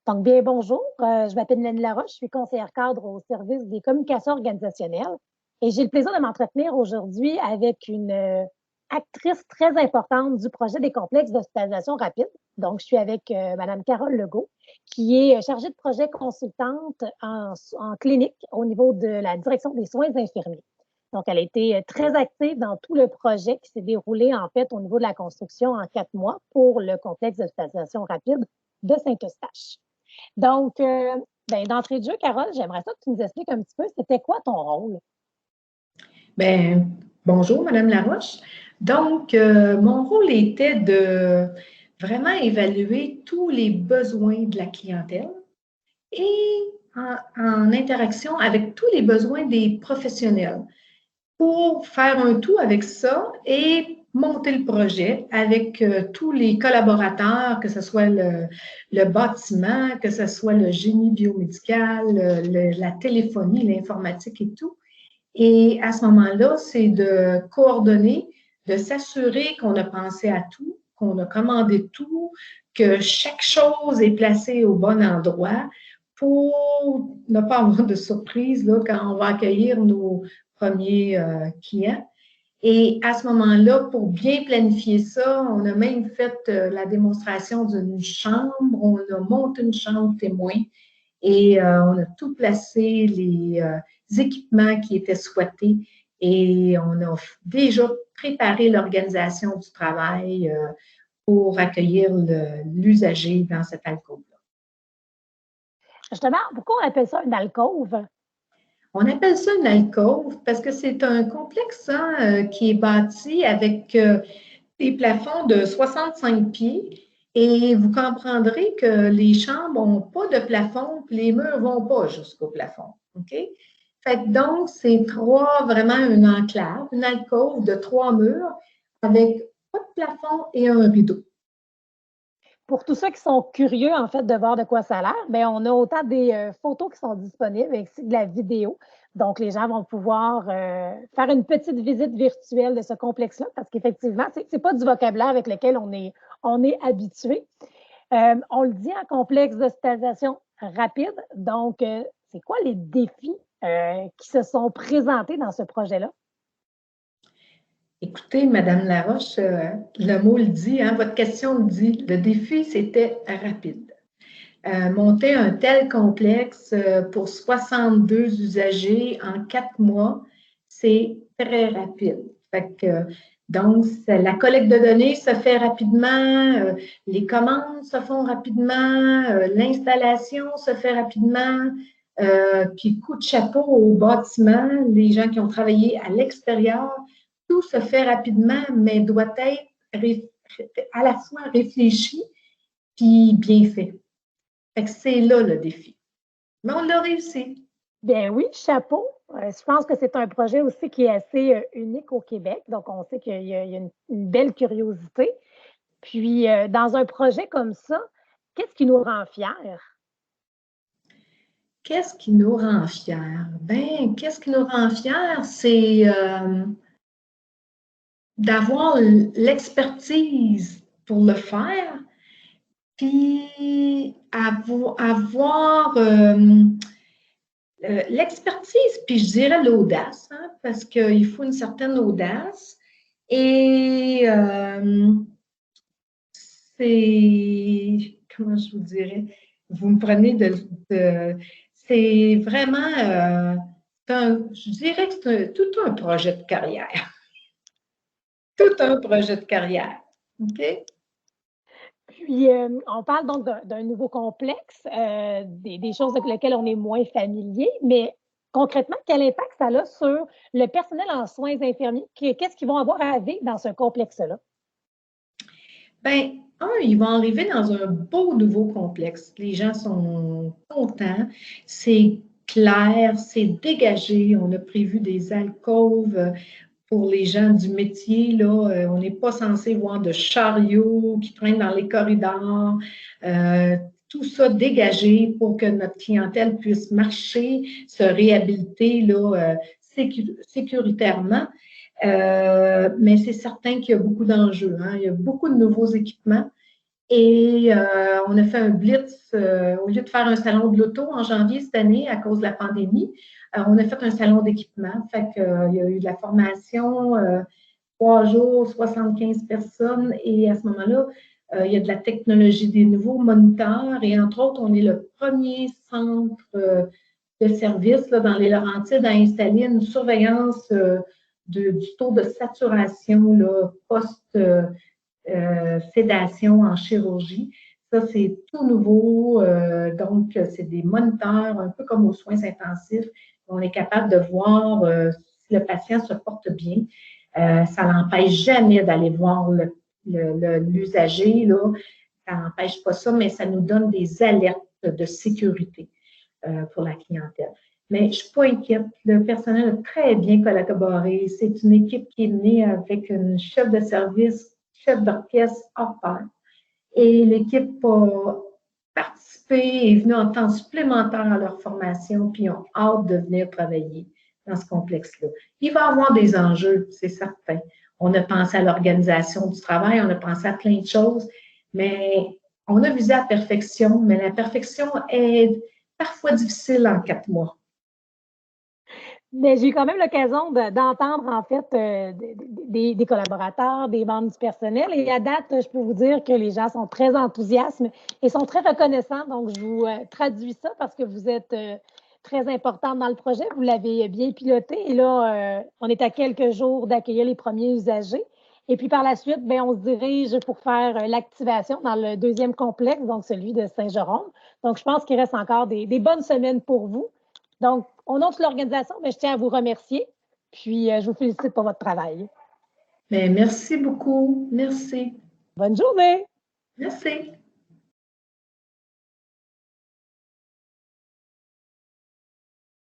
Donc, bien, bonjour. Je m'appelle Mélanie Laroche, je suis conseillère cadre au service des communications organisationnelles et j'ai le plaisir de m'entretenir aujourd'hui avec une actrice très importante du projet des complexes d'hospitalisation rapide. Donc, je suis avec Mme Carole Legault, qui est chargée de projet consultante en clinique au niveau de la direction des soins infirmiers. Donc, elle a été très active dans tout le projet qui s'est déroulé, en fait, au niveau de la construction en 4 mois pour le complexe d'hospitalisation rapide de Saint-Eustache. Donc, d'entrée de jeu, Carole, j'aimerais ça que tu nous expliques un petit peu, c'était quoi ton rôle? Bien, bonjour, Madame Laroche. Donc, mon rôle était de vraiment évaluer tous les besoins de la clientèle et en interaction avec tous les besoins des professionnels pour faire un tout avec ça et monter le projet avec tous les collaborateurs, que ce soit le bâtiment, que ce soit le génie biomédical, la téléphonie, l'informatique et tout. Et à ce moment-là, c'est de coordonner, de s'assurer qu'on a pensé à tout, qu'on a commandé tout, que chaque chose est placée au bon endroit pour ne pas avoir de surprise là, quand on va accueillir nos premiers clients. Et à ce moment-là, pour bien planifier ça, on a même fait la démonstration d'une chambre, on a monté une chambre témoin et on a tout placé, les équipements qui étaient souhaités et on a déjà préparé l'organisation du travail pour accueillir l'usager dans cette alcôve-là. Justement, pourquoi on appelle ça une alcôve? On appelle ça une alcôve parce que c'est un complexe qui est bâti avec des plafonds de 65 pieds et vous comprendrez que les chambres n'ont pas de plafond, puis les murs ne vont pas jusqu'au plafond. OK? Fait que donc, c'est vraiment une enclave, une alcôve de 3 murs avec pas de plafond et un rideau. Pour tous ceux qui sont curieux, en fait, de voir de quoi ça a l'air, bien, on a autant des photos qui sont disponibles ainsi que de la vidéo. Donc, les gens vont pouvoir faire une petite visite virtuelle de ce complexe-là parce qu'effectivement, ce n'est pas du vocabulaire avec lequel on est habitué. On le dit en complexe d'hospitalisation rapide. Donc, c'est quoi les défis qui se sont présentés dans ce projet-là? Écoutez, Madame Laroche, le mot le dit, hein, votre question le dit, le défi, c'était rapide. Monter un tel complexe pour 62 usagers en 4 mois, c'est très rapide. Fait que, donc, la collecte de données se fait rapidement, les commandes se font rapidement, l'installation se fait rapidement, puis coup de chapeau au bâtiment, les gens qui ont travaillé à l'extérieur, tout se fait rapidement, mais doit être à la fois réfléchi puis bien fait. Fait que c'est là le défi. Mais on l'a réussi. Bien oui, chapeau. Je pense que c'est un projet aussi qui est assez unique au Québec. Donc, on sait qu'il y a une belle curiosité. Puis, dans un projet comme ça, qu'est-ce qui nous rend fiers? Qu'est-ce qui nous rend fiers? Ben, qu'est-ce qui nous rend fiers? C'est d'avoir l'expertise pour le faire, puis avoir l'expertise, puis je dirais l'audace, hein, parce qu'il faut une certaine audace. Et c'est, comment je vous dirais, vous me prenez c'est vraiment, je dirais que c'est tout un projet de carrière. Tout un projet de carrière. OK? Puis, on parle donc d'un nouveau complexe, des choses avec lesquelles on est moins familier, mais concrètement, quel impact ça a sur le personnel en soins infirmiers? Qu'est-ce qu'ils vont avoir à vivre dans ce complexe-là? Bien, ils vont arriver dans un beau nouveau complexe. Les gens sont contents. C'est clair, c'est dégagé. On a prévu des alcôves pour les gens du métier. Là, on n'est pas censé voir de chariots qui traînent dans les corridors. Tout ça dégagé pour que notre clientèle puisse marcher, se réhabiliter là, sécuritairement. Mais c'est certain qu'il y a beaucoup d'enjeux. Hein? Il y a beaucoup de nouveaux équipements Et on a fait un blitz, au lieu de faire un salon de l'auto en janvier cette année à cause de la pandémie, on a fait un salon d'équipement. Fait qu'il y a eu de la formation, 3 jours, 75 personnes. Et à ce moment-là, il y a de la technologie, des nouveaux moniteurs. Et entre autres, on est le premier centre de service là, dans les Laurentides à installer une surveillance du taux de saturation là, post-sédation en chirurgie. Ça, c'est tout nouveau. Donc, c'est des moniteurs, un peu comme aux soins intensifs. On est capable de voir si le patient se porte bien. Ça n'empêche jamais d'aller voir l'usager. Là. Ça n'empêche pas ça, mais ça nous donne des alertes de sécurité pour la clientèle. Mais je ne suis pas inquiète. Le personnel a très bien collaboré. C'est une équipe qui est née avec une chef de service, chef d'orchestre hors pair. Et l'équipe a participé et est venue en temps supplémentaire à leur formation, puis ont hâte de venir travailler dans ce complexe-là. Il va y avoir des enjeux, c'est certain. On a pensé à l'organisation du travail, on a pensé à plein de choses, mais on a visé la perfection, mais la perfection est parfois difficile en 4 mois. Mais j'ai eu quand même l'occasion d'entendre, en fait, des collaborateurs, des membres du personnel. Et à date, je peux vous dire que les gens sont très enthousiastes et sont très reconnaissants. Donc, je vous traduis ça parce que vous êtes très importante dans le projet. Vous l'avez bien piloté. Et là, on est à quelques jours d'accueillir les premiers usagers. Et puis, par la suite, bien, on se dirige pour faire l'activation dans le deuxième complexe, donc celui de Saint-Jérôme. Donc, je pense qu'il reste encore des bonnes semaines pour vous. Donc, au nom de l'organisation, je tiens à vous remercier. Puis, je vous félicite pour votre travail. Mais merci beaucoup. Merci. Bonne journée. Merci.